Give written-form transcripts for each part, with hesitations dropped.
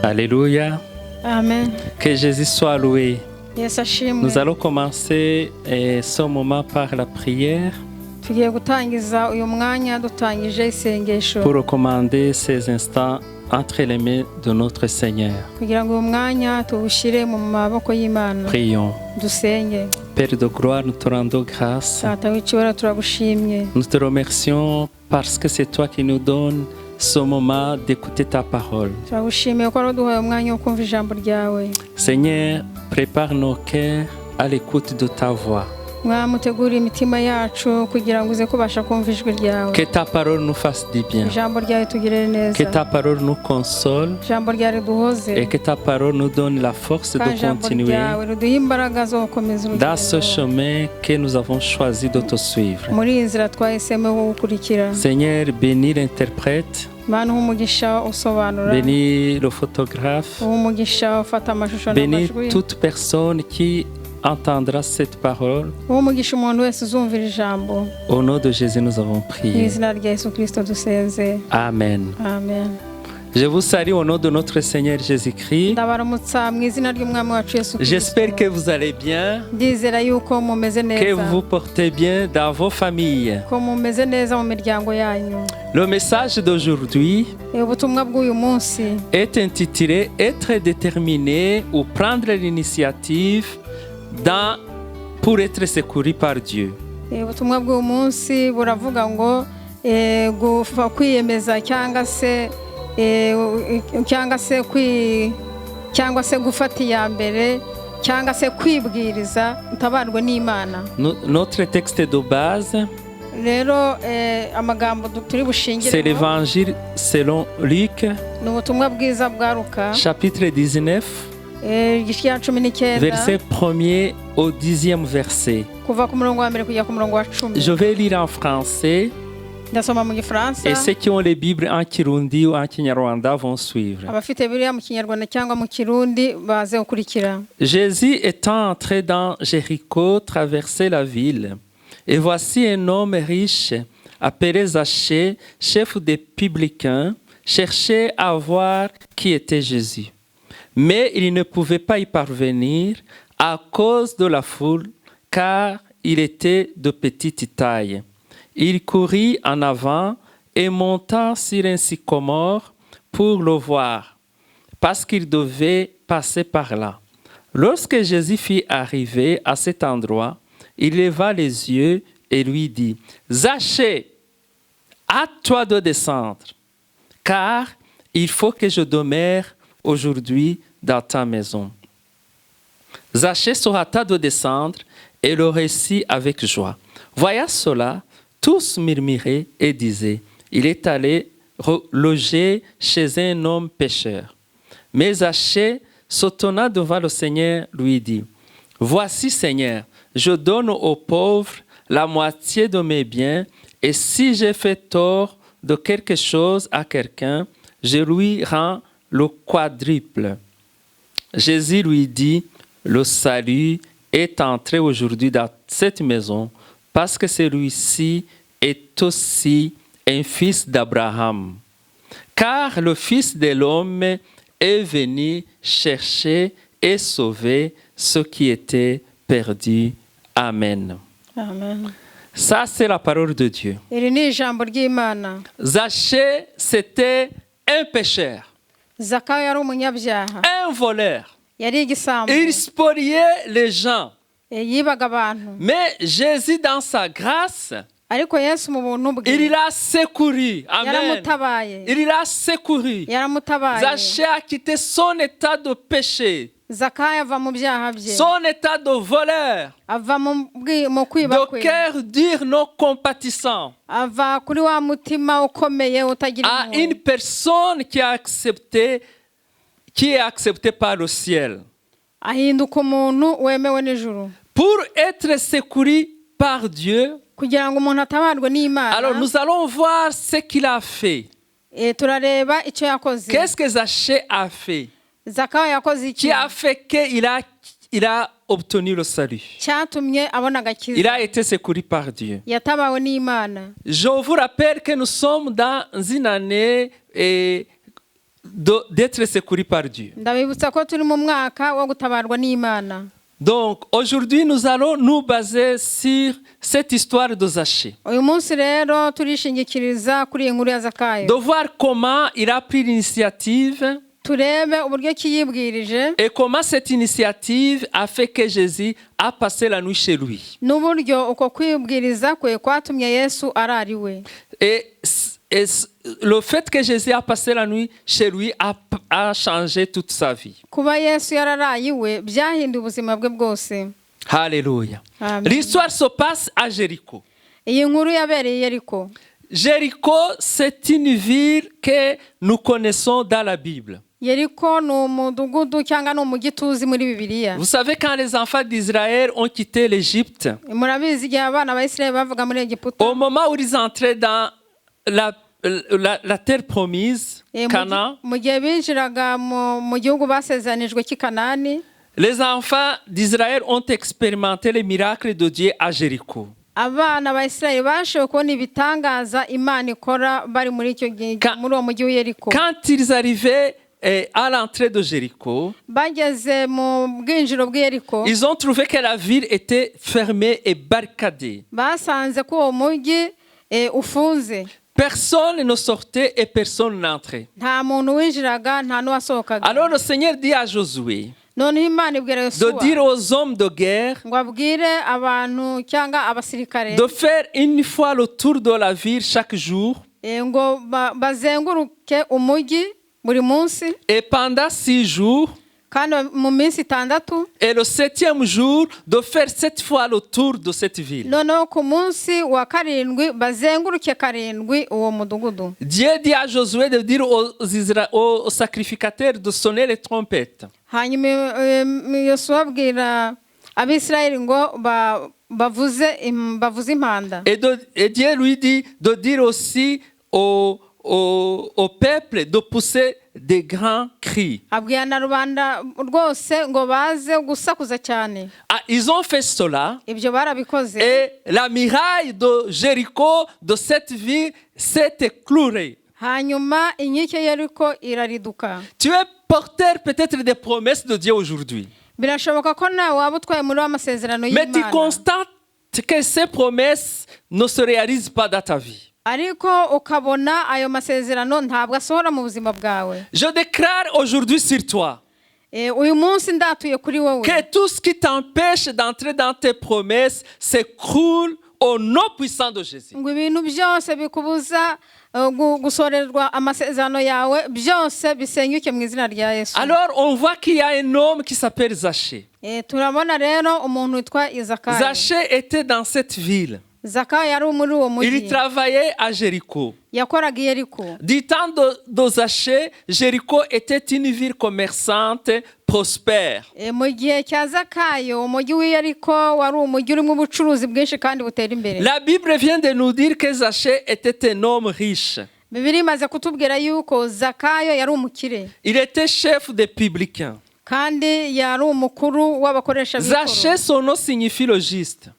Alléluia. Amen. Que Jésus soit loué. Yesu ashimwe. Nous allons commencer ce moment par la prière Tugiye gutangiza uyu mwanya dutangije isengesho pour recommander ces instants entre les mains de notre Seigneur. kugira ngo uyu mwanya tuwushyire mu maboko y'Imana. Prions. Dusenge. Père de gloire, nous te rendons grâce. Data w'icyubahiro turagushimye. Nous te remercions parce que c'est toi qui nous donnes ce moment d'écouter ta parole. Turagushimiye ko waduhaye umwanya wo kumva ijambo ryawe. Seigneur, prépare nos cœurs à l'écoute de ta voix. Mwamutegura imitima yacu kugira ngo uze kubasha kumva ijwi ryawe. Que ta parole nous fasse du bien. Ijambo ryawe tugirire neza. Que ta parole nous console. Ijambo ryawe riduhoze. Et que ta parole nous donne la force de continuer dans ce chemin que nous avons choisi de te suivre. Seigneur, bénis l'interprète. Bénis le photographe. Bénis toute personne qui entendra cette parole. Au nom de Jésus, nous avons prié. Amen. Amen. Je vous salue au nom de notre Seigneur Jésus-Christ. J'espère que vous allez bien, que vous vous portez bien dans vos familles. Le message d'aujourd'hui est intitulé « Être déterminé ou prendre l'initiative pour être secouru par Dieu ». cyangwa se gufata iya mbere cyangwa se kwibwiriza utabarwe n'Imana. Notre texte de base, rero amagambo turi bushingire, c'est l'évangile selon Luc, ni ubutumwa bwiza bwa Luka, chapitre 19, igice cya 19, verset 1er au 10e verset. kuva ku murongo wa mbere kujya ku murongo wa 10. Je vais lire en français. Et ceux qui ont les Bibles en Kirundi ou en Kinyarwanda vont suivre. Jésus étant entré dans Jéricho, traversait la ville. Et voici un homme riche, appelé Zachée, chef des publicains, cherchait à voir qui était Jésus. Mais il ne pouvait pas y parvenir à cause de la foule, car il était de petite taille. Il courut en avant et monta sur un sycomore pour le voir, parce qu'il devait passer par là. Lorsque Jésus fut arrivé à cet endroit, il leva les yeux et lui dit, « Zachée, hâte-toi de descendre, car il faut que je demeure aujourd'hui dans ta maison. » Zachée se hâta de descendre et le reçut avec joie. Voyant cela, tous murmuraient et disaient, il est allé loger chez un homme pécheur. Mais Zachée, s'étonnant devant le Seigneur, lui dit, voici Seigneur, je donne aux pauvres la moitié de mes biens, et si j'ai fait tort de quelque chose à quelqu'un, je lui rends le quadruple. Jésus lui dit, le salut est entré aujourd'hui dans cette maison, parce que celui-ci est aussi un fils d'Abraham. Car le Fils de l'homme est venu chercher et sauver ceux qui étaient perdus. Amen. Amen. Ça, c'est la parole de Dieu. Zachée, c'était un pécheur, un voleur. Il spoliait les gens. Mais Jésus, dans sa grâce, il l'a secouru. Amen. Il l'a secouru. Zachée a quitté son état de péché, son état de voleur, de cœur dur, non compatissant, à une personne qui est acceptée par le ciel. Pour être secouru par Dieu, alors nous allons voir ce qu'il a fait. Qu'est-ce que Zachée a fait? Qui a fait qu'il a obtenu le salut. Il a été secouru par Dieu. Je vous rappelle que nous sommes dans une année d'être secourus par Dieu. ndabibutsa ko turi mu mwaka wo gutabarwa n'Imana. Donc aujourd'hui, nous allons nous baser sur cette histoire de Zachée. Uyu munsi rero turishingikiriza kuri iyi nkuru ya De Zakayo, voir comment il a pris l'initiative turebe uburyo ki yibwirije et comment cette initiative a fait que Jésus a passé la nuit chez lui. n'uburyo uko kwibwiriza kwe kwatumye Yesu arara iwe. Et le fait que Jésus a passé la nuit chez lui a changé toute sa vie. Kuba Yesu yararaye iwe byahinduye ubuzima bwe bwose. Alléluia. Amen. L'histoire se passe à Jéricho. Iyi nkuru yabereye i Yeriko. Jéricho, c'est une ville que nous connaissons dans la Bible. Yeriko ni umudugudu cyangwa ni umujyi tuzi muri Bibiliya. Vous savez, quand les enfants d'Israël ont quitté l'Égypte, Murabizi igihe abana ba Isirayeli bavaga muri Egiputa, au moment où ils entraient dans la terre promise, Canaan, mu gihe binjiraga mu gihugu basezanijwe cy'i Kanani, les enfants d'Israël ont expérimenté les miracles de Dieu à Jéricho. abana ba Isirayeli bashoboye kubona ibitangaza Imana ikora bari muri icyo gihe muri uwo mujyi wa Yeriko. Quand ils arrivaient à l'entrée de Jéricho, Bageze mu bwinjiro bw'i Yeriko, ils ont trouvé que la ville était fermée et barricadée. basanze ko uwo mujyi ufunze, Personne ne sortait et personne n'entrait. nta muntu winjiraga nta n'uwasohokaga. Alors le Seigneur dit à Josué Noneho Imana ibwira de Yosuwa dire aux hommes de guerre ngo abwire abantu cyangwa abasirikare de faire une fois le tour de la ville chaque jour ngo bazenguruke umujyi buri munsi, et pendant 6 jours, kandi mu minsi 6, et le 7e jour de faire 7 fois le tour de cette ville. noneho ku munsi wa 7 bazenguruke 7 uwo mudugudu. Dieu dit à Josué de dire aux sacrificateurs de sonner les trompettes. Hanyuma Yosuwa abwira Abisirayeli ngo bavuze impanda. Et Dieu lui dit de dire aussi au peuple de pousser des grands cris. Abwira na rubanda rwose ngo baze gusakuza cyane. Ah, ils ont fait cela. Ibyo barabikoze. Et la muraille de Jéricho, de cette ville, s'est écroulée. Hanyuma inkike Yeriko irariduka. Tu es porteur peut-être des promesses de Dieu aujourd'hui. Birashoboka ko nawe waba utwaye muri amasezerano Mais tu y'Imana, constates que ces promesses ne se réalisent pas dans ta vie. ariko ukabona ayo masezerano ntabwo asohora mu buzima bwawe. Je déclare aujourd'hui sur toi Uyu munsi ndatuye kuri wowe que tout ce qui t'empêche d'entrer dans tes promesses s'écroule au nom puissant de Jésus. ngo ibintu byose bikubuza gusorerwa amasezerano yawe byose bisenyuke mu izina rya Yesu. Alors on voit qu'il y a un homme qui s'appelle Zachée. Turabona rero umuntu witwa Zakayo. Zachée était dans cette ville. Zakayo yari muri uwo Il mujyi, travaillait à Jéricho. yakoraga i Yeriko. Du temps de Zachée, Jéricho était une ville commerçante prospère. Mu gihe cya Zakayo umujyi w'i Yeriko wari umujyi urimo ubucuruzi bwinshi kandi butera imbere. La Bible vient de nous dire que Zachée était un homme riche. Bibiliya imaze kutubwira yuko Zakayo yari umukire Il était chef des publicains. kandi yari umukuru w'abakoresha Zachée, b'ikoro. son nom signifie le juste.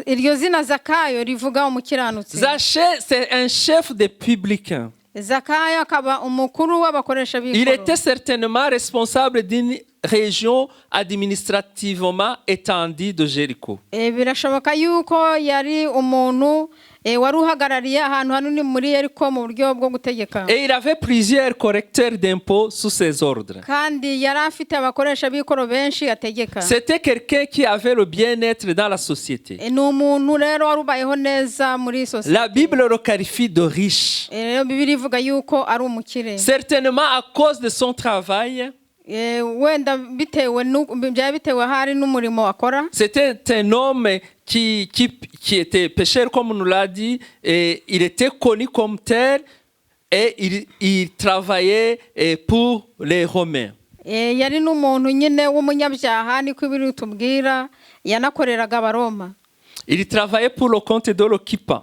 Iryo zina Zakayo rivuga umukiranutsi. Zachée, c'est un chef des publicains. Zakayo akaba umukuru w'abakoresha Il b'ikoro. était certainement responsable d'une région administrativement étendue de Jéricho. Birashoboka yuko yari umuntu wari uhagarariye ahantu hanini muri Yeriko mu buryo bwo gutegeka. Et il avait plusieurs correcteurs d'impôts sous ses ordres. Kandi yari afite abakoresha b'ikoro benshi ategeka. C'était quelqu'un qui avait le bien-être dans la société. Ni umuntu rero wari ubayeho neza muri sosiyete. La Bible le qualifie de riche. Rero Bibiliya ivuga yuko ari umukire. Certainement à cause de son travail. Wenda byari bitewe hari n'umurimo akora. C'était un homme qui était pécheur, comme on nous l'a dit, et il était connu comme tel, et il travaillait pour les Romains. Yari n'umuntu nyine w'umunyabyaha niko ibiri tubwira, yanakoreraga Abaroma. Il travaillait pour le compte de l'occupant.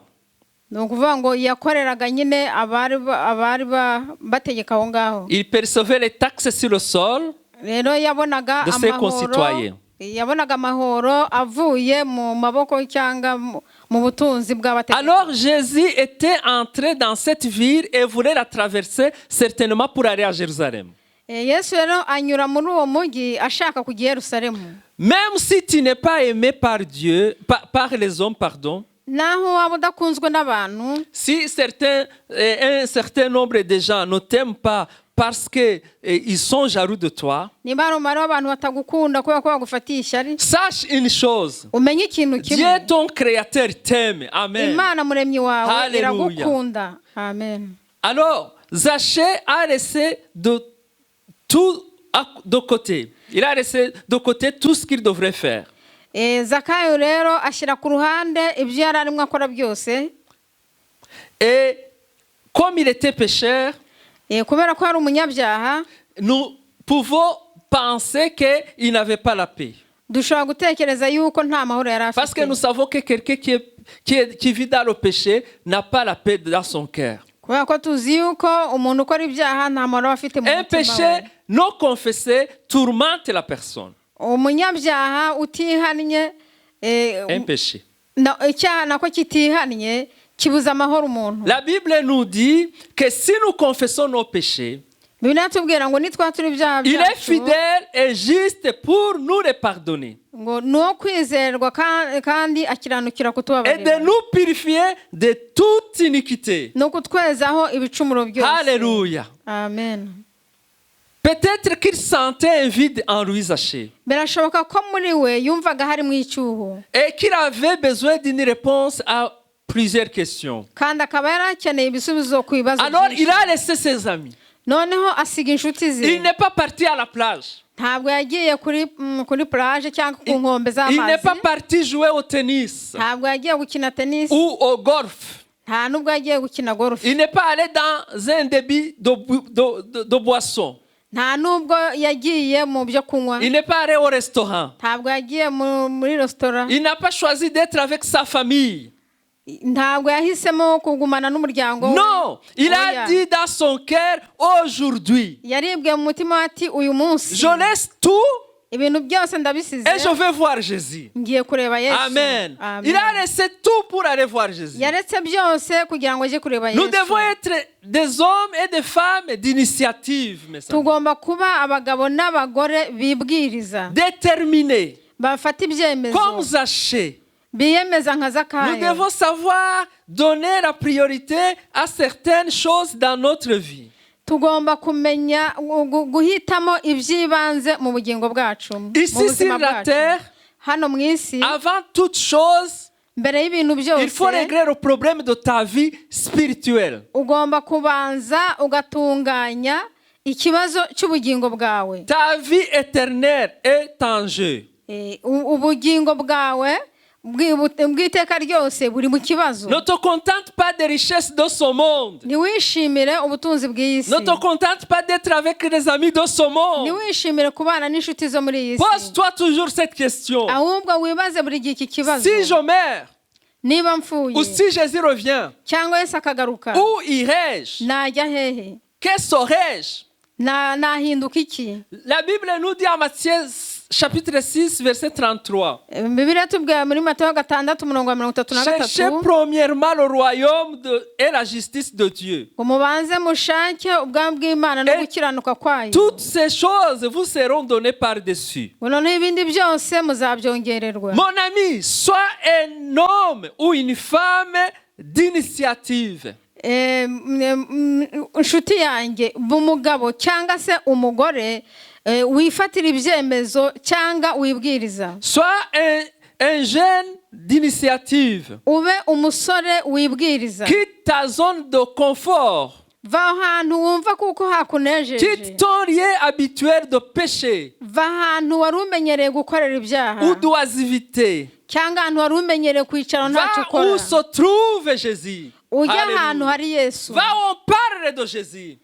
Ni ukuvuga ngo yakoreraga nyine abari bategeka aho ngaho. Il percevait les taxes sur le sol Rero yabonaga de ses concitoyens. amahoro avuye mu maboko cyangwa mu butunzi bw'abategeka. Alors Jésus était entré dans cette ville et voulait la traverser certainement pour aller à Jérusalem. Yesu rero anyura muri uwo mujyi ashaka kujya i Yerusalemu. Même si tu n'es pas aimé par Dieu, par les hommes, pardon, naho waba udakunzwe n'abantu, si un certain nombre de gens ne t'aiment pas parce qu'ils sont jaloux de toi, niba hari umubare w'abantu batagukunda kubera ko bagufatiye ishyari, sache une chose, umenye ikintu Dieu kimwe, ton créateur t'aime. Amen. Imana muremyi wawe Hallelujah. iragukunda. Amen. Alors, Zachée a laissé tout de côté. Il a laissé de côté tout ce qu'il devrait faire. Zakayo rero ashyira ku ruhande ibyo yari arimo akora byose. Et comme il était pécheur, kubera ko ari umunyabyaha, nous pouvons penser qu'il n'avait pas la paix. dushobora gutekereza yuko nta mahoro yari afite. Parce que nous savons que quelqu'un qui vit dans le péché n'a pas la paix dans son cœur. kubera ko tuzi yuko umuntu ukora ibyaha nta mahoro afite mu Un mutima péché we. non confessé tourmente la personne. umunyabyaha utihannye, Un péché. icyaha nako kitihannye kibuza amahoro umuntu. La Bible nous dit que si nous confessons nos péchés, Bibiliya itubwira ngo nitwatura ibyaha il est byacu, fidèle et juste pour nous les pardonner ngo ni uwo kwizerwa kandi akiranukira et kutubabarira de nous purifier de toute iniquité. no kutwezaho ibicumuro byose. Alléluia. Amen. Peut-être qu'il sentait un vide en lui, Zachée, Birashoboka ko muri we yumvaga harimo icyuho et qu'il avait besoin d'une réponse à plusieurs questions. kandi akaba yari akeneye ibisubizo ku bibazo Alors il byinshi. a laissé ses amis. Noneho asiga inshuti ze. Il n'est pas parti à la plage. Ntabwo yagiye kuri plage cyangwa ku nkombe Il n'est z'amazi. pas parti jouer au tennis Ntabwo yagiye gukina tennis. ou au golf. Nta nubwo yagiye gukina golf. Il n'est pas allé dans un débit de boisson. Nta nubwo yagiye mu byo kunywa. Il n'est pas allé au restaurant. Ntabwo yagiye muri restaurant. Il n'a pas choisi d'être avec sa famille. Ntabwo yahisemo kugumana n'umuryango we. Non, il Oya. a dit dans son cœur, aujourd'hui, Yaribwiye mu mutima we ati uyu munsi je laisse tout ibintu byose ndabisize et je vais voir Jésus. ngiye kureba Yesu. Amen. Amen. Il a laissé tout pour aller voir Jésus. Yaretse byose kugira ngo ajye kureba Nous Yesu. devons être des hommes et des femmes d'initiative, mes amis. Tugomba kuba abagabo n'abagore bibwiriza, Déterminés, bafata ibyemezo, comme Zachée. biyemeza nka Nous Zakayo. devons savoir donner la priorité à certaines choses dans notre vie. Tugomba kumenya guhitamo iby'ibanze mu bugingo bwacu, mu Ici sur buzima la bwacu. terre, Hano mu isi, avant toute chose, mbere y'ibintu il faut byose, régler le problème de ta vie spirituelle. ugomba kubanza ugatunganya ikibazo cy'ubugingo bwawe. Ta vie éternelle est en jeu. Ubugingo bwawe bw'iteka ryose buri mu kibazo. Ne te contente pas des richesses de ce monde. Ntiwishimire ubutunzi bw'iyi si. Ne te contente pas d'être avec les amis de ce monde. Ntiwishimire kubana n'inshuti zo muri iyi si. Pose-toi toujours cette question. Ahubwo wibaze buri gihe iki kibazo. Si je meurs, Niba mfuye ou si Jésus revient, cyangwa Yesu akagaruka, où irai-je? najya hehe? Que saurai-je? Nahinduka iki? La Bible nous dit en Matthieu chapitre 6, verset 33. Bibiliya tubwira muri Matayo 6:33. Cherchez premièrement le royaume et la justice de Dieu. Umubanze mushake ubwami bw'Imana no gukiranuka kwayo. Toutes ces choses vous seront données par-dessus. Noneho ibindi byose muzabyongererwa. Mon ami, sois un homme ou une femme d'initiative. Inshuti yanjye b'umugabo cyangwa se umugore wifatira ibyemezo cyangwa wibwiriza. Sois un jeune d'initiative. Ube umusore wibwiriza. Quitte ta zone de confort. Va ahantu wumva kuko hakunejeje. Quitte ton lieu habituel de péché. Va ahantu wari umenyereye gukorera ibyaha. Ou d'oisiveté. Cyangwa ahantu wari umenyereye kwicara ntacyo ukora. Va où se trouve Jésus. Ujya ahantu hari Yesu. Va où on parle de Jésus.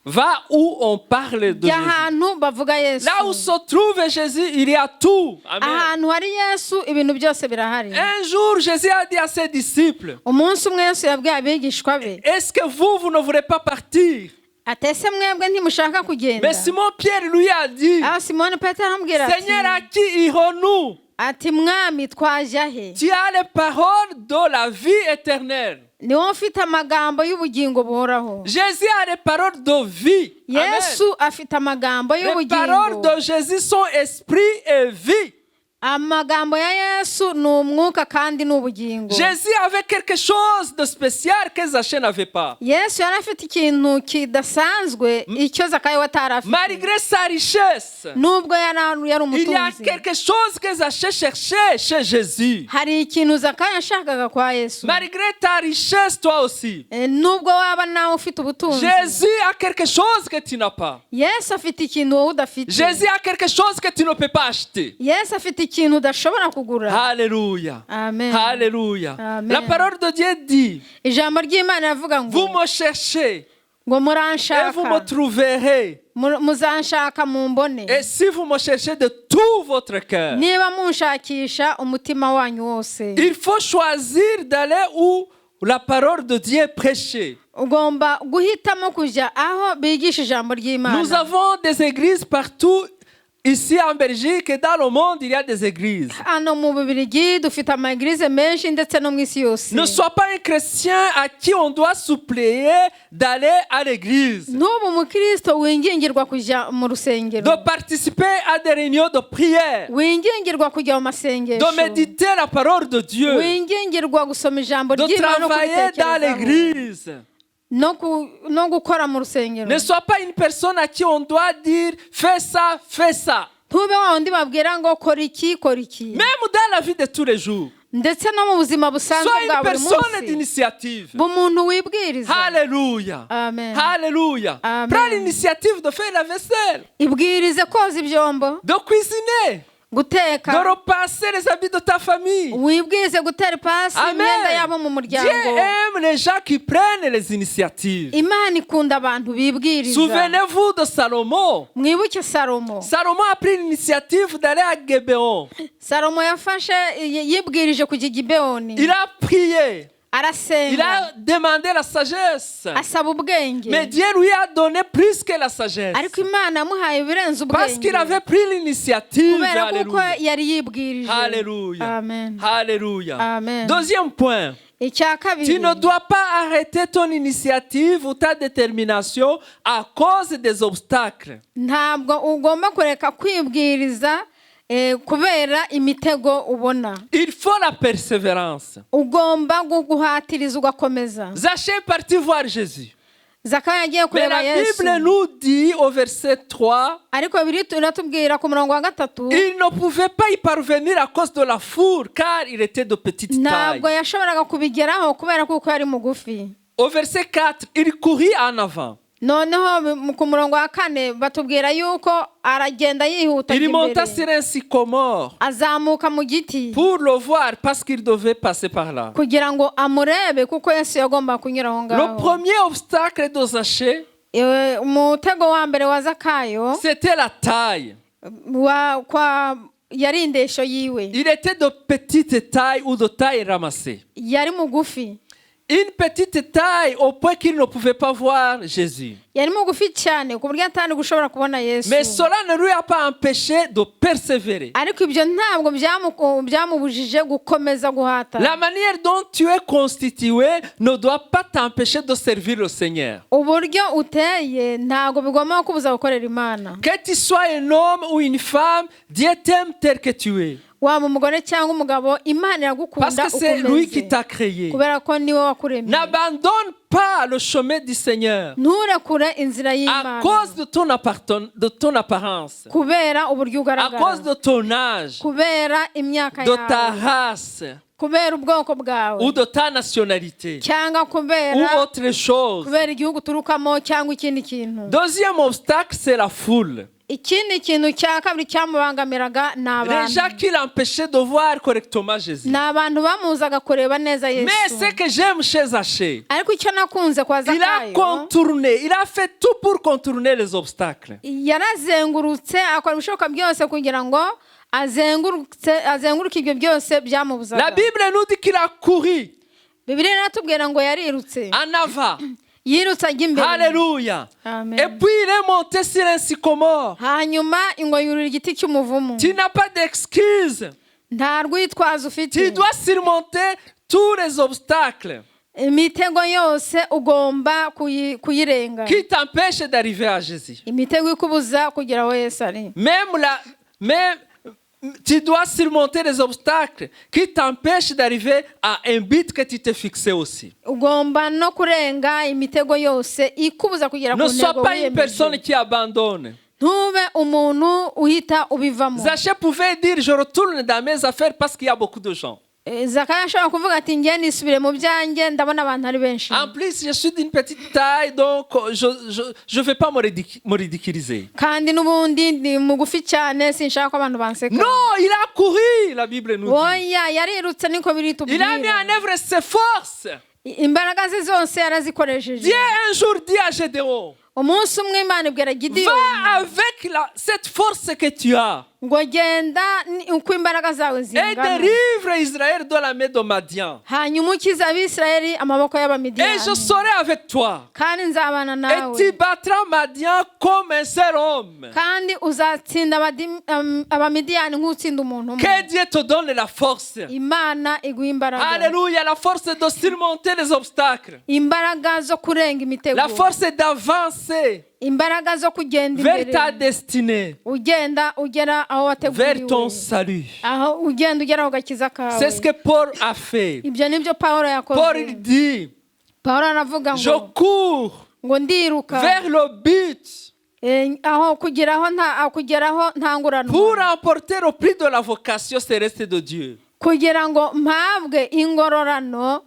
Va où on parle de Jésus. ahantu bavuga Yesu. Là où se trouve Jésus, il y a tout. Amen. Ahantu hari Yesu ibintu byose birahari. Un jour, Jésus a dit à ses disciples, Umunsi umwe Yesu yabwiye abigishwa be, est-ce que vous ne voulez pas partir? atese mwebwe ntimushaka kugenda. Mais Simon Pierre lui a dit, Simoni Petero aramubwira ati, Seigneur, à qui irons-nous? ati mwami twajya he? Tu as les paroles de la vie éternelle. ni wowe ufite amagambo y'ubugingo buhoraho. Jésus a les paroles de vie. Yesu afite amagambo Les paroles y'ubugingo. de Jésus sont esprit et vie. Amagambo ya Yesu ni umwuka kandi ni ubugingo. Jésus avait quelque chose de spécial que Zachée n'avait pas. Yesu yari afite ikintu kidasanzwe icyo Zakayo atari afite. Malgré sa richesse, nubwo yari il y a umutunzi, quelque chose que Zachée cherchait chez Jésus. hari ikintu Zakayo yashakaga kwa Yesu. Malgré ta richesse, toi aussi. Nubwo waba nawe ufite ubutunzi, Jésus a quelque chose que tu n'as pas. Yesu afite ikintu wowe udafite. Jésus a quelque chose que tu ne peux pas acheter. Yesu afite ikintu udashobora kugura. Alléluia. Amen. Alléluia. Amen. La parole de Dieu dit, Ijambo ry'Imana ravuga vous ngo me cherchez ngo et vous me muranshaka, trouverez. muzanshaka mumbone, Et si vous me cherchez de tout votre cœur, niba munshakisha umutima wanyu wose. il faut choisir d'aller où la parole de Dieu est prêchée. Ugomba guhitamo kujya aho bigisha ijambo Nous ry'Imana. avons des églises partout. Ici en Belgique et dans le monde, il y a des églises. Hano mu Bubiligi dufite amaegirize menshi ndetse no mu isi yose. Ne sois pas un chrétien à qui on doit suppléer d'aller à l'église, N'ubu umukristo wingingirwa kujya mu rusengero, de participer à des réunions de prière, wingingirwa kujya mu de masengesho, méditer la parole de Dieu, wingingirwa gusoma ijambo de ry'Imana no travailler dans kuritekerezaho, l'église. no gukora mu rusengero. Ne sois pas une personne à qui on doit dire fais ça, fais ça. Ntube wa wundi babwira ngo kora iki kora iki. Même dans la vie de tous les jours. Ndetse no mu buzima busanzwe Sois bwa une buri personne munsi, d'initiative. bumuntu wibwiriza. Alléluia. Amen. Alléluia. Amen. Prends l'initiative de faire la vaisselle, Ibwirize koza ibyombo, de cuisiner, de guteka, repasser les habits de ta famille. wibwirize gutera ipasi imyenda yabo mu Amen. Dieu muryango. aime les gens qui prennent les initiatives. Imana ikunda abantu bibwiriza. Souvenez-vous de Salomon. Mwibuke Salomo. Salomon a pris l'initiative d'aller à Gébéon. Salomo yafashe yibwirije kujya Gibeyoni, Il a prié. Il arasenga, a demandé la sagesse. asaba ubwenge, Mais Dieu lui a donné plus que la sagesse. ariko Imana yamuhaye ibirenze Parce qu'il ubwenge avait pris l'initiative. kubera kuko Alléluia. yari yibwirije. Alléluia. Amen. Alléluia. Amen. Deuxième point. Icya Tu kabiri, ne dois pas arrêter ton initiative ou ta détermination à cause des obstacles. ntabwo ugomba kureka kwibwiriza kubera imitego ubona. Il faut la persévérance. Ugomba guhatiriza ugakomeza. Zachée est parti voir Jésus. Zakayo yagiye Mais kureba la Yesu, Bible nous dit au verset 3, ariko Bibiliya iratubwira ku murongo wa gatatu, il ne pouvait pas y parvenir à cause de la foule car il était de petite taille. ntabwo yashoboraga kubigeraho kubera kuko yari mugufi. Au verset 4, il courut en avant. Noneho ku murongo wa kane batubwira yuko aragenda yihuta Il monta imbere, sur un sycomore azamuka mu giti pour le voir parce qu'il devait passer par là. kugira ngo amurebe kuko Yesu yagomba kunyura aho Le ngaho. premier obstacle de Zachée, Umutego wa mbere wa Zakayo c'était la taille. yari indeshyo yiwe, Il était de petite taille ou de taille ramassée. yari mugufi, Une petite taille au point qu'il ne pouvait pas voir Jésus. yari mugufi cyane ku buryo atari gushobora kubona Yesu. Mais cela ne lui a pas empêché de persévérer. Ariko ibyo ntabwo byamubujije gukomeza guhatana. La manière dont tu es constitué ne doit pas t'empêcher de servir le Seigneur. Uburyo uteye ntabwo bigomba kubuza gukorera Imana. Que tu sois un homme ou une femme, Dieu t'aime tel que tu es. Waba umugore cyangwa umugabo, Imana iragukunda Parce que c'est lui qui ukomeze t'a créé. kubera ko niwe wakuremye. N'abandonne pas le chemin du Seigneur Nturekure inzira à y'Imana cause de ton apparence, kubera uburyo à cause ugaragara, de ton âge, kubera imyaka de ta yawe, race kubera ubwoko bwawe, ou de ta nationalité cyangwa ou kubera autre chose. kubera igihugu uturukamo cyangwa ikindi kintu. Deuxième obstacle, c'est la foule. Ikindi kintu cya kabiri cyamubangamiraga ni Les gens abantu. qui l'empêchaient de voir correctement Jésus. Ni abantu bamuzaga kureba neza Mais Yesu. ce que j'aime chez Zachée, Ariko icyo nakunze kwa il a Zakayo, contourné, il a fait tout pour contourner les obstacles. yarazengurutse akora ibishoboka byose kugira ngo azenguruke ibyo byose La byamubuzaga. Bible nous dit qu'il a couru Bibiliya iratubwira ngo yarirutse, en avant. yirutse ajya imbere. Alléluia. Amen. Et puis il est monté sur un sycomore. Hanyuma ngo yurira igiti cy'umuvumu. Tu n'as pas d'excuse nta rwitwazo ufite. Tu dois surmonter tous les obstacles imitego yose ugomba kuyirenga, qui t'empêchent d'arriver à Jésus. imitego ikubuza kugera aho Yesu ari. Même tu dois surmonter les obstacles qui t'empêchent d'arriver à un but que tu t'es fixé aussi. Ugomba no kurenga imitego yose ikubuza kugera ku Ne sois ntego pas une personne wiyemeje. qui abandonne. Ntube umuntu uhita ubivamo. Zaché pouvait dire je retourne dans mes affaires parce qu'il y a beaucoup de gens. Zakayo ashobora kuvuga ati ngiye nisubire mu byanjye ndabona abantu ari benshi. En plus, je suis d'une petite taille, donc je vais pas me ridiculiser. Kandi n'ubundi ndi mugufi cyane sinshaka ko abantu banseka. Non, il a couru, la Bible nous dit. Oya yarirutse niko biri Il a mis tubwira. en œuvre ses forces. Imbaraga ze zose yarazikoresheje. Dieu un jour dit à Gédéon, Umunsi umwe Imana ibwira Gideyoni va avec cette force que tu as ngo genda uko imbaraga zawe et zingana, délivre Israël de la main de Madian. hanyuma ukize Abisirayeli amaboko Et y'Abamidiyani, je serai avec toi. kandi nzabana Et nawe, tu battras Madian comme un seul homme. kandi uzatsinda Abamidiyani nk'utsinda umuntu umwe. Que Dieu te donne la force. Imana iguha imbaraga, Alléluia, la force de surmonter les obstacles. imbaraga zo kurenga imitego, La force d'avancer imbaraga zo kugenda vers ta imbere, destinée, ugenda ugera aho vers ton wateguriwe, salut. aho ugenda ugera aho gakiza C'est ce kawe. que Paul a fait. Ibyo nibyo Pawulo Paul il yakoze. dit, Pawulo aravuga je ngo cours ndiruka vers le but aho kugeraho ntanguranwa, pour remporter au prix de la vocation céleste de Dieu. kugira ngo mpabwe ingororano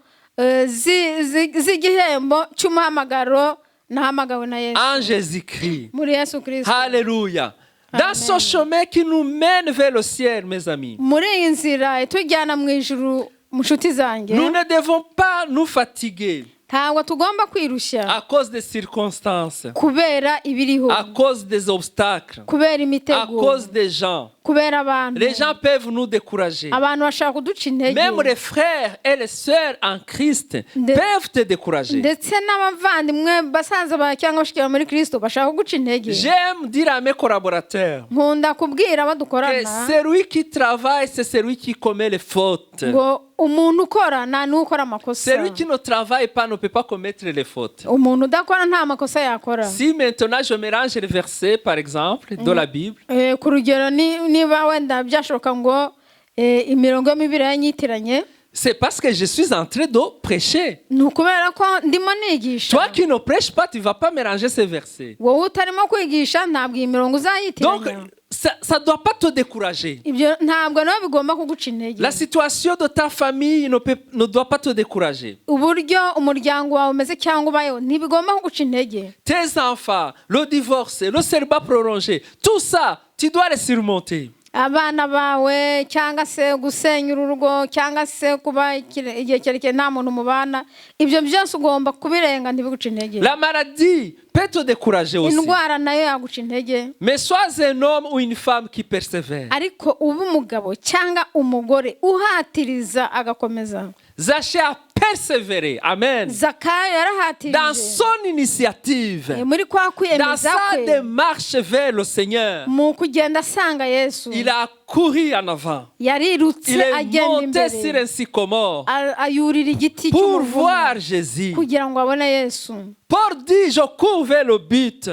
z'igihembo cy'umuhamagaro nahamagawe na Yesu, En Jésus-Christ. muri Yesu Kristo. Alléluia. Dans ce Amen. chemin qui nous mène vers le ciel, mes amis, Muri iyi nzira itujyana mu ijuru, mushuti zanjye, nous ne devons pas nous fatiguer ntabwo tugomba kwirushya à cause des circonstances, kubera ibiriho, à cause des obstacles, kubera à imitego, cause des gens. kubera abantu. Les gens peuvent nous décourager. Abantu bashaka kuduca intege, Même les frères et les sœurs en Christ De- peuvent te décourager. ndetse n'abavandimwe basaza bawe cyangwa bashiki muri Kristo bashaka kuguca intege. J'aime dire à mes collaborateurs Nkunda kubwira abo que dukorana celui qui travaille, c'est celui qui commet les fautes. ngo umuntu ukora nta n'ukora amakosa, Celui qui ne travaille pas ne peut pas commettre les fautes. umuntu udakora nta makosa yakora. Si maintenant je mélange les versets, par exemple, de la Bible, Ku rugero niba wenda byashoboka ngo imirongo yo Bibiliya yanyitiranye, c'est parce que je suis en train de prêcher. ni ukubera ko ndimo nigisha. Toi qui ne prêches pas, tu ne vas pas mélanger ces versets. Wowe utarimo kwigisha ntabwo iyi mirongo Donc, uzayitiranya. ça ne doit pas te décourager. Ibyo ntabwo nawe bigomba kuguca intege. La situation de ta famille ne doit pas te décourager. Uburyo umuryango wawe umeze cyangwa ubayeho ntibigomba kuguca intege. Tes enfants, le divorce, le célibat prolongé, tout ça, tu dois les surmonter. Abana bawe cyangwa se gusenya urugo cyangwa se kuba igihe kirekire nta muntu mubana, ibyo byose ugomba kubirenga ntibiguca intege. La maladie peut te décourager aussi. Indwara nayo yaguca intege, Mais sois un homme ou une femme qui persévère. ariko uba umugabo cyangwa umugore uhatiriza agakomeza. Zaché a persévéré. Amen. Zakayo Dans yarahatirije son initiative, muri kwa dans kwiyemeza sa kwe, démarche vers le Seigneur, mu kugenda asanga Yesu, il a couru en avant. yarirutse Il est agenda monté sur imbere, un sycomore ayurira igiti pour cy'umuvumu voir Jésus. kugira ngo abone Yesu. Paul dit, je cours vers le but.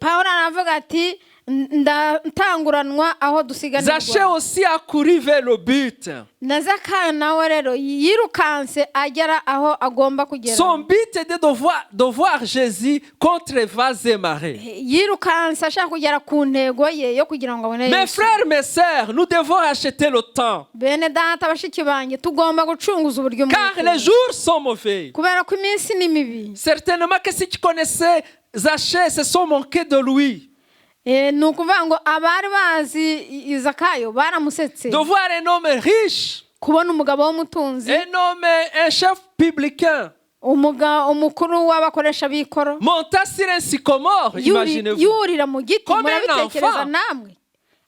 Pawulo aravuga ati ndatanguranwa aho Zaché dusiganirwa. aussi a couru vers le but. Na Zakayo nawe rero yirukanse agera aho agomba kugera. Son but était de voir Jésus contre vents et marées. Yirukanse ashaka kugera ku ntego ye yo kugira ngo abone Mes Yesu. frères, mes sœurs, nous devons acheter le temps. Bene data bashiki banjye tugomba gucunguza uburyo Car les jours sont mauvais. kubera ko iminsi ni mibi. Certainement que si tu connaissais Zaché, se sont moqués de lui. Ni ukuvuga ngo abari bazi Zakayo baramusetse. De voir un homme riche, Kubona umugabo w'umutunzi, un chef publicain, umukuru w'abakoresha b'ikoro, montant sur un sycomore, imaginez-vous. yurira mu giti, Comme un murabitekereza enfant. namwe,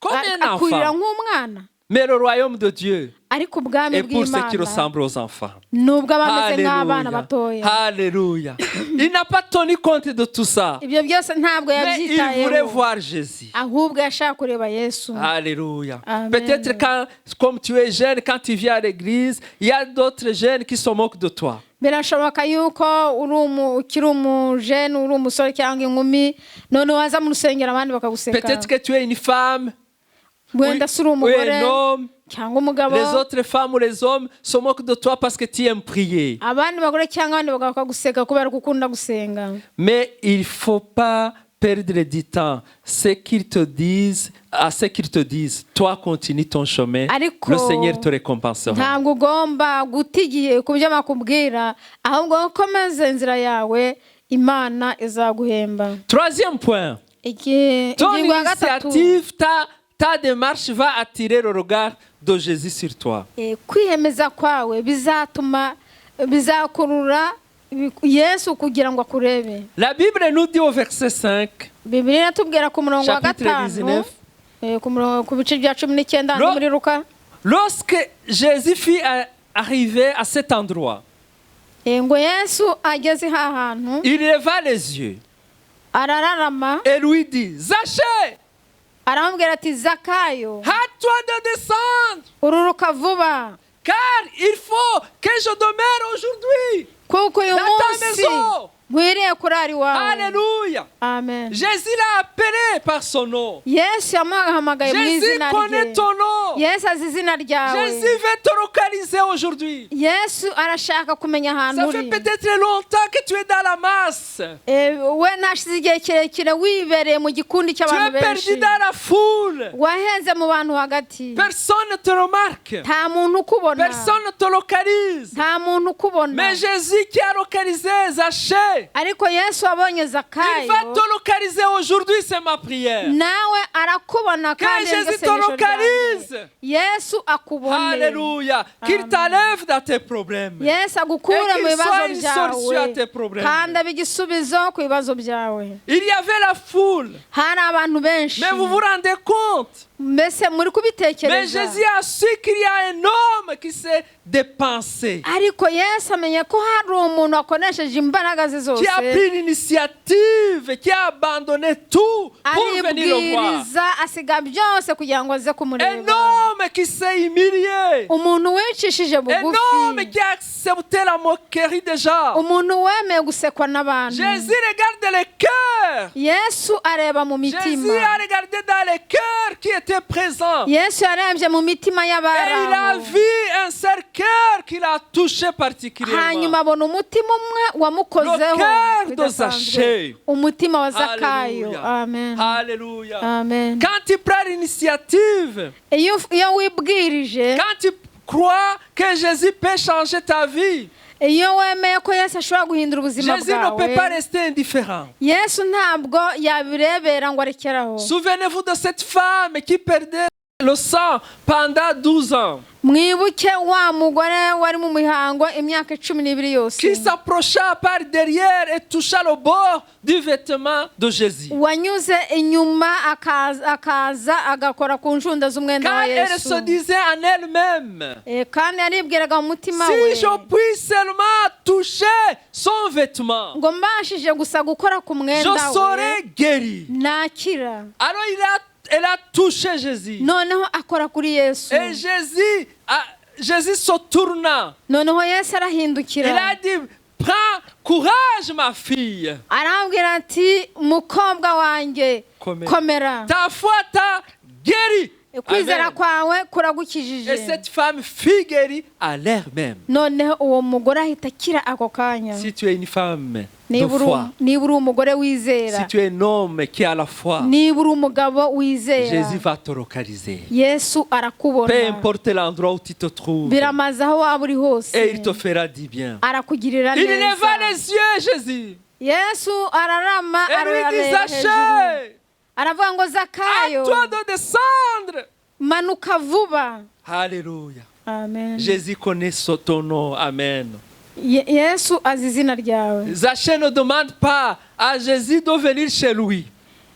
Comme un akurira enfant. nk'umwana. Mais le royaume de Dieu ariko ubwami est pour ceux qui bw'Imana ressemblent aux enfants. nubwo abameze nk'abana Alléluia. batoya. Alléluia. Il n'a pas tenu compte de tout ça. Ibyo byose ntabwo Mais il voulait yabyitayeho, voir Jésus. ahubwo yashaka kureba Yesu. Alléluia. Amen. Peut-être quand, comme tu es jeune, quand tu viens à l'église, il y a d'autres jeunes qui se moquent de toi. Birashoboka yuko ukiri umujene, uri umusore cyangwa inkumi, none waza mu rusengero abandi bakaguseka. Peut-être que tu es une femme Wenda si uri ou umugore un homme. cyangwa umugabo, Les autres femmes ou les hommes se moquent de toi parce que tu aimes prier. abandi bagore cyangwa abandi bagabo bakaguseka kubera ko ukunda gusenga. Mais il ne faut pas perdre du temps. Ce qu'ils te disent, à ce qu'ils te disent, toi continue ton chemin. Ariko Le Seigneur te récompensera. ntabwo ugomba guta igihe ku byo bakubwira, ahubwo ukomeze inzira yawe, Imana izaguhemba. Troisième point. Ton Ingingo ya gatatu, initiative, ta démarche va attirer le regard de Jésus sur toi. kwiyemeza kwawe bizakurura Yesu kugira ngo akurebe. La Bible nous dit au verset 5, Bibiliya iratubwira ku murongo wa Chapitre gatanu, 19. ku bice bya 19 Lo- muri Luka. lorsque Jésus fut arrivé à cet endroit, Ngo Yesu ageze ha hantu, il leva les yeux arararama, et lui dit, Zachée, aramubwira ati Zakayo, hâte-toi de descendre, ururuka vuba, car il faut que je demeure aujourd'hui kuko uyu dans ta munsi maison. nkwiriye kurara iwawe. Alléluia. Amen. Jésus l'a appelé par son nom. Yesu yamuhamagaye mu Jésus izina connaît rye. ton nom. Yesu azi izina ryawe. Jésus veut te localiser aujourd'hui. Yesu arashaka kumenya ahantu Ça fait uri. peut-être longtemps que tu es dans la masse. We nashize igihe kirekire wibereye mu gikundi Tu cy'abantu es perdu benshi, dans la foule. wahenze mu bantu hagati, Personne ne te remarque. nta muntu ukubona, Personne ne te localise. nta muntu ukubona. Mais Jésus qui a localisé Zachée, Ariko Yesu abonye il va Zakayo, te localiser aujourd'hui, c'est ma prière. nawe arakubona Que kandi Jésus te n'isengesho localise. ryanjye. Yesu akubone. Alléluia. Qu'il Amen. t'enlève dans tes problèmes. Yesu agukure Et qu'il mu bibazo soit une solution à byawe tes problèmes. kandi abe igisubizo ku bibazo byawe. Il y avait la foule. Hari abantu benshi, Mais vous vous rendez compte? mbese muri Mais kubitekereza. Jésus a su qu'il y a un homme qui s'est dépensé, Ariko Yesu amenye ko hari umuntu wakoresheje imbaraga ze zose, qui a pris l'initiative, qui a abandonné tout pour venir le voir. aribwiriza asiga byose kugira ngo aze Un kumureba. homme qui s'est humilié. Umuntu wicishije Un bugufi, homme qui a accepté la moquerie des gens. umuntu wemeye gusekwa n'abantu. Jésus regarde les cœurs. Yesu areba mu Jésus mitima. a regardé dans les cœurs qui étaient présents. Yesu yarebye mu mitima Et il a y'abari vu un seul cœur qu'il a touché particulièrement. hanyuma abona umutima umwe wamukozeho Le cœur de bidasanzwe. Zachée. Umutima wa Zakayo. Alléluia. Amen. Alléluia. Amen. Quand tu prends l'initiative, Iyo wibwirije, quand tu crois que Jésus peut changer ta vie, iyo wemeye ko Yesu ashobora guhindura ubuzima Jésus ne peut pas bwawe, rester indifférent. Yesu ntabwo yabirebera ngo arekeraho. Souvenez-vous de cette femme qui perdait le sang pendant 12 ans, Mwibuke wa mugore wari mu mihango imyaka 12 yose, qui s'approcha par derrière et toucha le bord du vêtement de Jésus. wanyuze inyuma akaza agakora ku njunda z'umwenda wa Car elle Yesu. se disait en elle-même, Kandi yaribwiraga mu mutima we, si je puis seulement toucher son vêtement, ngo mbashije gusa gukora ku je mwenda we serai guéri. nakira. Alors elle a touché Jésus. Noneho akora kuri Yesu. Et Jésus se tourna. Noneho Yesu Il a arahindukira, dit, prends courage ma fille. arambwira ati mukobwa wanjye komera, Ta foi t'a guéri. kwizera Amen. kwawe Et kuragukijije. cette femme fut guérie à l'air même. Noneho uwo mugore ahita akira ako kanya. Si tu es une femme de Niba foi, uri umugore wizera, si tu es un homme qui a la foi, niba uri umugabo wizera, Jésus va te localiser. Yesu Peu arakubona. importe l'endroit où tu te trouves, Biramaze aho waba uri hose, et il te fera du bien. arakugirira Il leva neza. les yeux, Jésus, Yesu ararama, et lui dit, arareba hejuru, Zachée, aravuga ngo à Zakayo, toi de descendre. manuka vuba. Alléluia. Amen. Jésus connaît ton nom. Amen. Yesu azi izina ryawe. Zachée ne demande pas à Jésus de venir chez lui,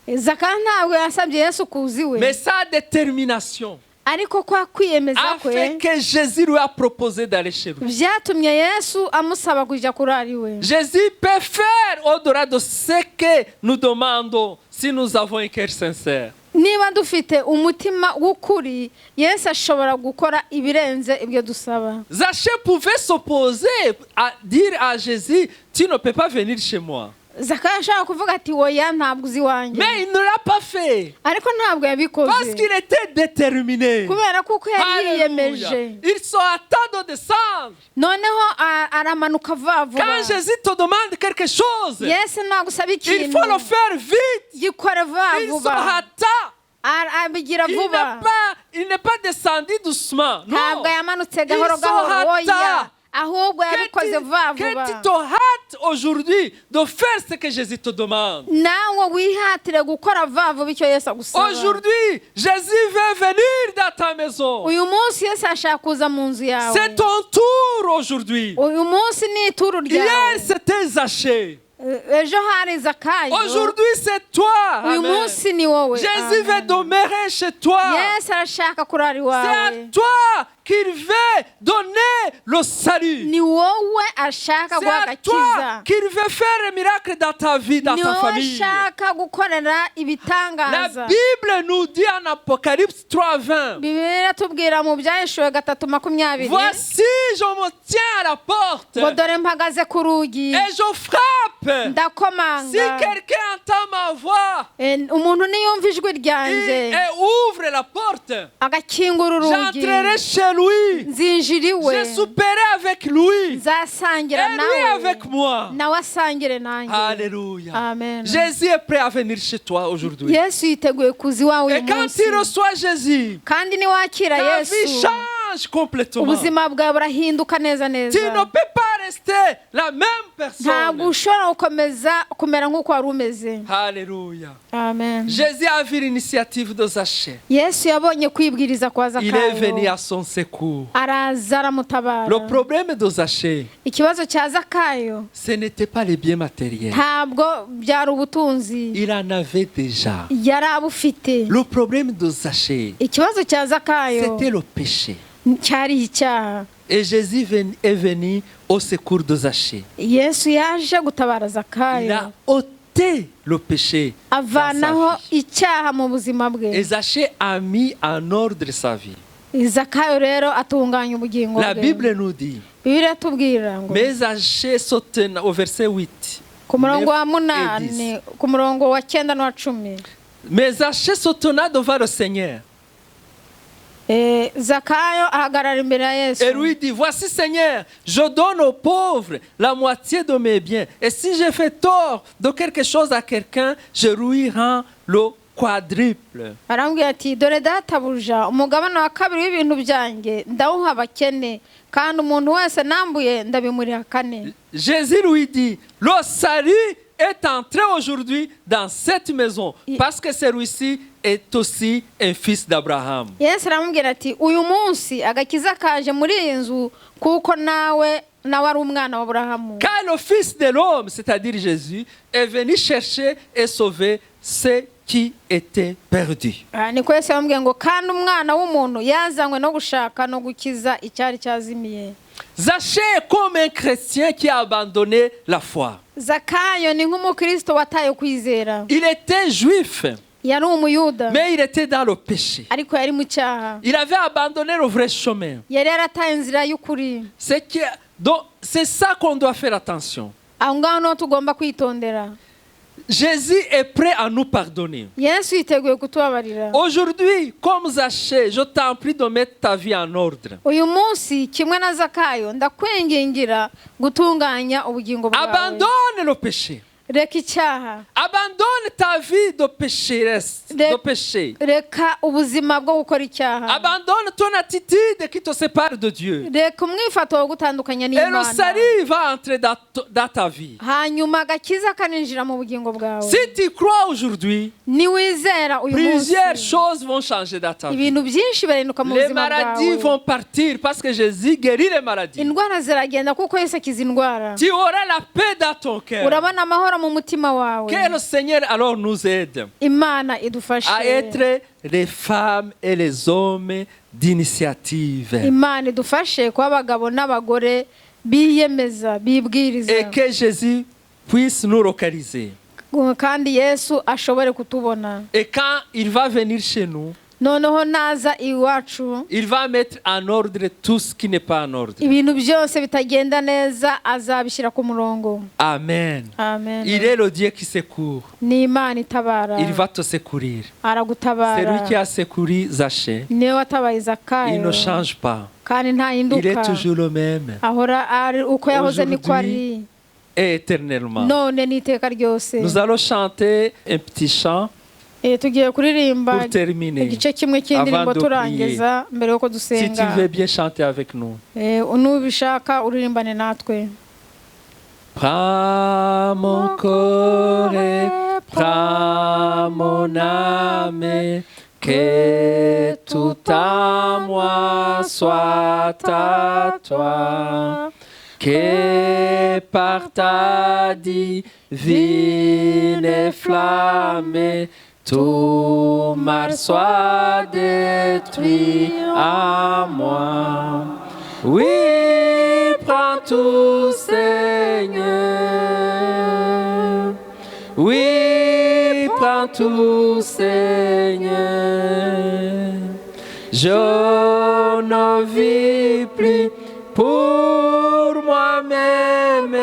Zakayo ntabwo yasabye Yesu kuza iwe, mais sa détermination, ariko kwa kwiyemeza a kwe fait que Jésus lui a proposé d'aller chez lui. byatumye yesu amusaba kujya kuri ari we. Jésus peut faire au-delà de ce que nous demandons si nous avons un cœur sincère. Niba dufite umutima w'ukuri yesu ashobora gukora ibirenze ibyo dusaba. Zachée pouvait s'opposer à dire à Jésus, tu ne peux pas venir chez moi. Zakayo ashaka kuvuga ati oya ntabwo uzi iwanjye, Mais il ne l'a pas fait. ariko ntabwo Parce yabikoze qu'il était déterminé. kubera kuko yari Alléluia. yiyemeje. Ils sont à temps de descendre. Noneho aramanuka vuba vuba. Quand Jésus te demande quelque chose, yesu nagusaba il ikintu faut le faire vite. gikore vuba Ils sont vuba, à temps. abigira Il vuba, n'est pas descendu doucement. Non. ntabwo yamanutse gahoro Ils sont gahoro, oya, hâta. ahubwo yabikoze vuba Que vuba. tu te hâtes aujourd'hui de faire ce que Jésus te demande. nawe wihatire gukora vuba vuba icyo yesu agusaba. Aujourd'hui, Jésus veut venir dans ta maison. uyu munsi yesu ashaka kuza mu nzu yawe. C'est ton tour aujourd'hui. uyu munsi ni ituru Hier, ryawe. c'était Zachée. ejo hari Zakayo, Aujourd'hui, c'est toi. uyu Amen. munsi ni wowe. Jésus veut Amen. demeurer chez toi. yesu arashaka kurara C'est à iwawe. toi qu'il veut donner le salut. ni wowe ashaka C'est guha à toi agakiza. qu'il veut faire un miracle dans ta vie, dans ni ta wowe famille. ashaka gukorera La ibitangaza. Bible nous dit en Apocalypse 3:20, Bibiliya iratubwira mu Byahishuwe 3:20 voici, je me tiens à la porte ngo dore mpagaze ku rugi et je frappe. Si ndakomanga. quelqu'un entend ma voix Umuntu niyumva ijwi ryanjye et ouvre la porte, agakingura urugi, j'entrerai chez lui. nzinjira iwe, Je souperai avec lui nzasangira et lui nawe, avec moi. nawe asangire nanjye. Alléluia. Amen. Jésus est prêt à venir chez toi aujourd'hui. yesu yiteguye kuza iwawe Et uyu quand munsi, tu reçois Jésus, kandi niwakira ta vie yesu change complètement. ubuzima bwawe burahinduka neza Tu ne neza. peux pas rester la même personne. ntabwo ushobora gukomeza kumera nk'uko wari umeze. Alléluia. Amen. Jésus a vu l'initiative de Zachée. yesu yabonye kwibwiriza kwa Il est venu Zakayo, à son secours. araza aramutabara. Le problème de Zachée, ikibazo cya Zakayo ce n'était pas les biens matériels. ntabwo byari ubutunzi, Il en avait déjà. yari abufite. Le problème de Zachée, ikibazo cya Zakayo c'était le péché. cyari icyaha. Et Jésus est venu au secours de Zachée. yesu yaje gutabara Il Zakayo, a ôté le péché dans avanaho sa vie. icyaha mu buzima bwe. Et Zachée a mis en ordre sa vie. Zakayo rero atunganya ubugingo La bwe. Bible nous dit, Bibiliya iratubwira ngo mais Zachée sautait au verset 8. ku murongo wa 9 et 10. munani, ku murongo wa 9 n'uwa 10, Mais Zachée s'étonna devant le Seigneur Zakayo ahagarara imbere ya yesu et lui dit, voici Seigneur, je donne aux pauvres la moitié de mes biens. Et si j'ai fait tort de quelque chose à quelqu'un, je lui rends le quadruple. arambwira ati dore databuja umugabane wa kabiri w'ibintu byanjye ndawuha abakene, kandi umuntu wese nambuye ndabimuriha kane. Jésus lui dit, le salut est entré aujourd'hui dans cette maison parce que celui-ci est aussi un fils d'Abraham. yesu aramubwira ati uyu munsi agakiza kaje muri iyi nzu kuko nawe ari umwana wa Aburahamu. Car le fils de l'homme, c'est-à-dire Jésus, est venu chercher et sauver ceux qui étaient perdus. niko yesu yamubwiye ngo kandi umwana w'umuntu yazanywe no gushaka no gukiza icyari cyazimiye. Zachée est comme un chrétien qui a abandonné la foi. Zakayo ni nk'umukristo wataye kwizera. Il était juif, yari umuyuda mais il était dans le péché. ariko yari mu cyaha. Il avait abandonné le vrai chemin. yari yarataye inzira y'ukuri. C'est ça qu'on doit faire attention. aho ngaho niho tugomba kwitondera. Jésus est prêt à nous pardonner. yesu yiteguye kutubabarira. Aujourd'hui, comme Zachée, je t'en prie de mettre ta vie en ordre. uyu munsi kimwe na Zakayo ndakwingingira gutunganya ubugingo bwawe. Abandonne le péché. reka icyaha. Abandonne ta vie de péché. reka ubuzima bwo gukora icyaha. Abandonne ton attitude qui te sépare de Dieu. reka umwifato wo gutandukanya Et le n'Imana. salut va entrer dans ta vie. hanyuma agakiza kaninjira mu bugingo bwawe. Si tu crois aujourd'hui, niwizera uyu munsi plusieurs choses vont changer dans ta vie. ibintu byinshi birahinduka mu Les buzima maladies bwawe. vont partir parce que Jésus guérit les maladies. indwara ziragenda kuko yesu akiza indwara. Tu auras la paix dans ton cœur. urabona amahoro mu mutima wawe. Que le Seigneur alors nous aide imana idufashe à être les femmes et les hommes d'initiative. imana idufashe kuba abagabo n'abagore biyemeza bibwiriza Et que Jésus puisse nous localiser. kandi yesu ashobore kutubona Et quand il va venir chez nous, noneho naza iwacu il va mettre en ordre tout ce qui n'est pas en ordre. ibintu byose bitagenda neza azabishyira ku murongo. Amen. Amen. Il est le Dieu qui secourt. ni imana itabara Il va te secourir. aragutabara C'est lui qui a secouru Zachée. niwe watabaye Il zakayo ne change pas. kandi Il est ntahinduka toujours le même. ahora ari uko yahoze niko ari Et éternellement. none n'iteka ryose. Nous allons chanter un petit chant tugiye kuririmba pour terminer. igice kimwe cy'indirimbo Avant de turangiza mbere yuko Si tu dusenga. veux bien chanter avec nous. nubishaka uririmbane natwe. Prends mon corps et prends mon âme, que tout à moi soit à toi, que par ta divine flamme, tout mal soit détruit à moi. Oui, prends tout, Seigneur. Oui, prends tout, Seigneur. Je ne vis plus pour moi-même,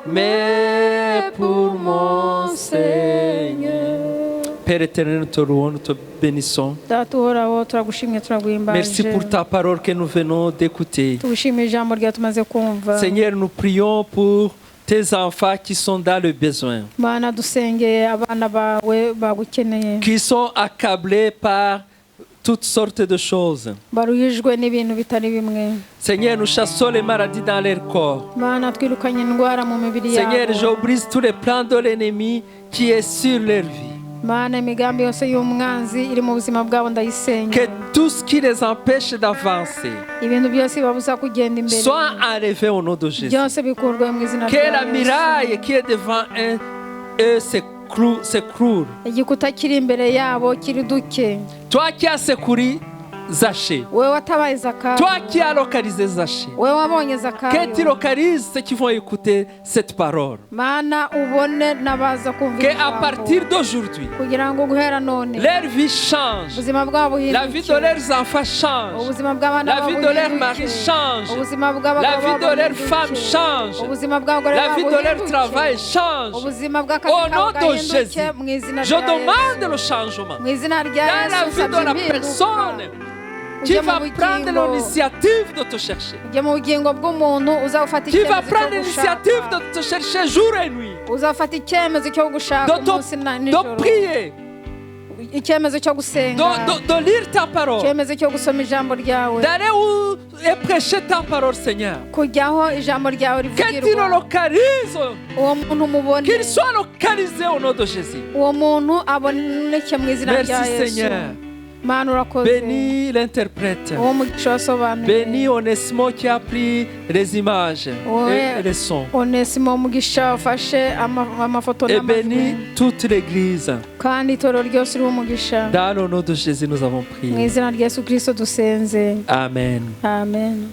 mais pour mon Seigneur. Père éternel, nous te louons, nous te bénissons. Data uhoraho turagushimye turaguhimbaje. Merci pour ta parole que nous venons d'écouter. tugushimiye ijambo ryawe tumaze kumva. Seigneur, nous prions pour tes enfants qui sont dans le besoin, Mana dusengeye abana bawe bagukeneye qui sont accablés par toutes sortes de choses. baruhijwe n'ibintu bitari bimwe. Seigneur, nous chassons les maladies dans leur corps. Mana twirukanye indwara mu mibiri Seigneur, je yabo. brise tous les plans de l'ennemi qui est sur leur vie. Mana imigambi yose y'umwanzi iri mu buzima bwabo ndayisenya. Que tout ce qui les empêche d'avancer ibintu byose bibabuza kugenda imbere soit enlevé au nom de Jésus. byose bikurwe mu izina Que rya la Yesu. muraille qui est devant eux s'écroule. igikuta kiri imbere yabo kiriduke. Toi qui as secouru Zachée, wewe watabaye Zakayo. toi qui as localisé Zachée, wewe wabonye que tu Zakayo. localises ceux qui vont écouter cette parole. Mana ubone n'abaza kumva Que à ijambo. partir d'aujourd'hui, kugira ngo guhera none leur vie change. ubuzima bwabo La vie de leurs enfants change. ubuzima bw'abana La babo vie de leur buhinduke. mari change. ubuzima bw'abagabo La vie de babo leur buhinduke. femme change. ubuzima bw'abagore La babo vie de leur buhinduke. travail change. ubuzima bw'akazi Au kabo nom de gahinduke Jésus, mu izina je rya demande Yesu. le changement mu izina rya dans la Yesu vie de nsabye la impinduka. personne qui Ujye mu va prendre bugingo. l'initiative de te chercher. ujye mu bugingo bw'umuntu uzafata Qui va icyemezo prendre cyo l'initiative gushaka. de te chercher jour et nuit. uzafata icyemezo cyo gushaka umunsi na De nijoro. prier. icyemezo cyo gusenga. De lire ta parole. icyemezo cyo gusoma ijambo ryawe. D'aller où et prêcher ta parole, Seigneur. kujyaho ijambo ryawe Que tu le rivugirwa. localises. uwo muntu mubone. Qu'il soit localisé au nom de Jésus. uwo muntu aboneke mu izina rya Merci, Yesu. Seigneur. Mana urakoze. Bénis l'interprète. uwo mugisha wasobanuye. Bénis Onésimo qui a pris les images et les sons. Onesimo umugisha ufashe amafoto Et n'amajwi. bénis toute l'église. kandi itorero ryose uriho umugisha. Dans le nom de Jésus, nous avons mu prié. izina rya Yesu Kristo dusenze. Amen. Amen.